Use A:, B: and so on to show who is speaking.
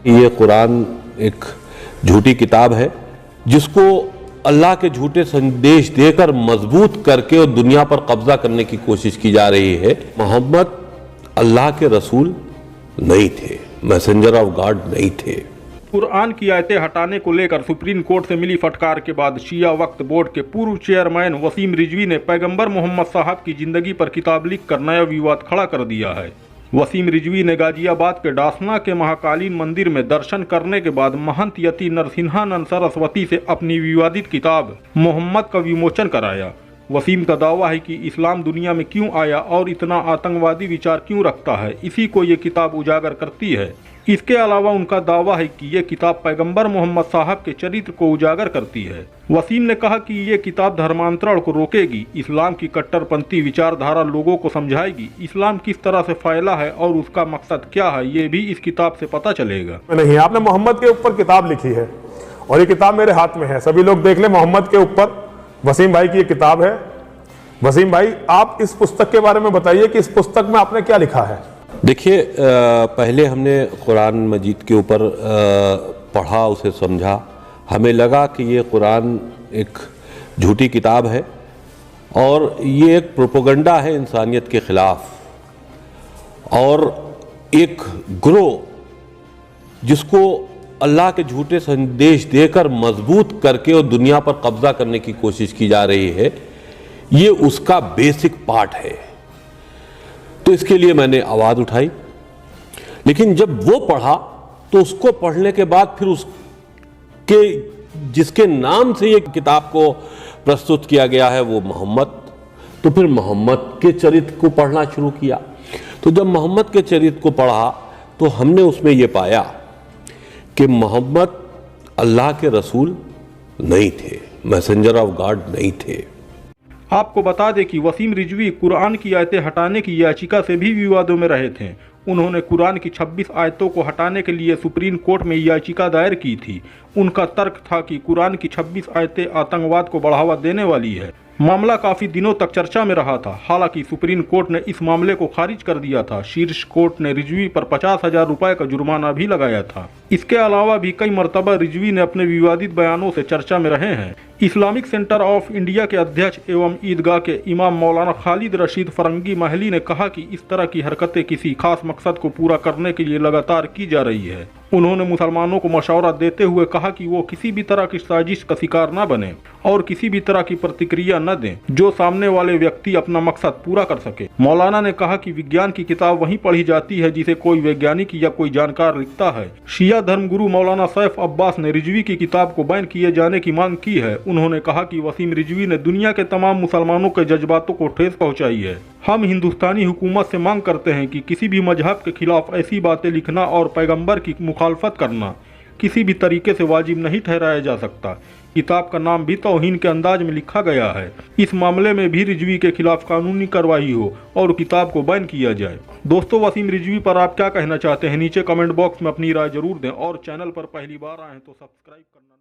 A: ये कुरान एक झूठी किताब है जिसको अल्लाह के झूठे संदेश देकर मजबूत करके और दुनिया पर कब्जा करने की कोशिश की जा रही है। मोहम्मद अल्लाह के रसूल नहीं थे, मैसेंजर ऑफ गॉड नहीं थे।
B: कुरान की आयतें हटाने को लेकर सुप्रीम कोर्ट से मिली फटकार के बाद शिया वक्फ बोर्ड के पूर्व चेयरमैन वसीम रिजवी ने पैगंबर मोहम्मद साहब की जिंदगी पर किताब लिखकर नया विवाद खड़ा कर दिया है। वसीम रिजवी ने गाजियाबाद के डासना के महाकालीन मंदिर में दर्शन करने के बाद महंत यति नरसिंहानंद सरस्वती से अपनी विवादित किताब मोहम्मद का विमोचन कराया। वसीम का दावा है कि इस्लाम दुनिया में क्यों आया और इतना आतंकवादी विचार क्यों रखता है, इसी को ये किताब उजागर करती है। इसके अलावा उनका दावा है कि ये किताब पैगंबर मोहम्मद साहब के चरित्र को उजागर करती है। वसीम ने कहा कि ये किताब धर्मांतरण को रोकेगी, इस्लाम की कट्टरपंथी विचारधारा लोगों को समझाएगी, इस्लाम किस तरह से फैला है और उसका मकसद क्या है ये भी इस किताब से पता चलेगा।
C: नहीं, आपने मोहम्मद के ऊपर किताब लिखी है और ये किताब मेरे हाथ में है, सभी लोग देख ले। मोहम्मद के ऊपर वसीम भाई की ये किताब है। वसीम भाई, आप इस पुस्तक के बारे में बताइए कि इस पुस्तक में आपने क्या लिखा है।
A: देखिए, पहले हमने कुरान मजीद के ऊपर पढ़ा, उसे समझा। हमें लगा कि ये कुरान एक झूठी किताब है और ये एक प्रोपेगेंडा है इंसानियत के ख़िलाफ़ और एक गिरोह जिसको अल्लाह के झूठे संदेश देकर मजबूत करके और दुनिया पर कब्जा करने की कोशिश की जा रही है, ये उसका बेसिक पार्ट है। तो इसके लिए मैंने आवाज़ उठाई, लेकिन जब वो पढ़ा तो उसको पढ़ने के बाद फिर उसके जिसके नाम से ये किताब को प्रस्तुत किया गया है वो मोहम्मद, तो फिर मोहम्मद के चरित्र को पढ़ना शुरू किया। तो जब मोहम्मद के चरित्र को पढ़ा तो हमने उसमें ये पाया कि मोहम्मद अल्लाह के रसूल नहीं थे, मैसेंजर ऑफ गॉड नहीं थे।
B: आपको बता दें कि वसीम रिजवी कुरान की आयतें हटाने की याचिका से भी विवादों में रहे थे। उन्होंने कुरान की 26 आयतों को हटाने के लिए सुप्रीम कोर्ट में याचिका दायर की थी। उनका तर्क था कि कुरान की 26 आयतें आतंकवाद को बढ़ावा देने वाली है। मामला काफी दिनों तक चर्चा में रहा था। हालांकि सुप्रीम कोर्ट ने इस मामले को खारिज कर दिया था। शीर्ष कोर्ट ने रिजवी पर 50,000 रुपए का जुर्माना भी लगाया था। इसके अलावा भी कई मरतबा रिजवी ने अपने विवादित बयानों से चर्चा में रहे हैं। इस्लामिक सेंटर ऑफ इंडिया के अध्यक्ष एवं ईदगाह के इमाम मौलाना खालिद रशीद फरंगी महली ने कहा कि इस तरह की हरकतें किसी खास मकसद को पूरा करने के लिए लगातार की जा रही है। उन्होंने मुसलमानों को मशवरा देते हुए कहा कि वो किसी भी तरह की साजिश का शिकार न बने और किसी भी तरह की प्रतिक्रिया न दें जो सामने वाले व्यक्ति अपना मकसद पूरा कर सके। मौलाना ने कहा कि विज्ञान की किताब वहीं पढ़ी जाती है जिसे कोई वैज्ञानिक या कोई जानकार लिखता है। शिया धर्मगुरु मौलाना सैफ अब्बास ने रिजवी की किताब को बैन किए जाने की मांग की है। उन्होंने कहा कि वसीम रिजवी ने दुनिया के तमाम मुसलमानों के जज्बातों को ठेस पहुंचाई है। हम हिंदुस्तानी हुकूमत से मांग करते हैं कि किसी भी मजहब के खिलाफ ऐसी बातें लिखना और पैगंबर की मुखालफत करना किसी भी तरीके से वाजिब नहीं ठहराया जा सकता। किताब का नाम भी तौहीन के अंदाज में लिखा गया है। इस मामले में भी रिजवी के खिलाफ कानूनी कार्रवाई हो और किताब को बैन किया जाए। दोस्तों, वसीम रिजवी पर आप क्या कहना चाहते हैं? नीचे कमेंट बॉक्स में अपनी राय जरूर दें और चैनल पर पहली बार आए तो सब्सक्राइब करना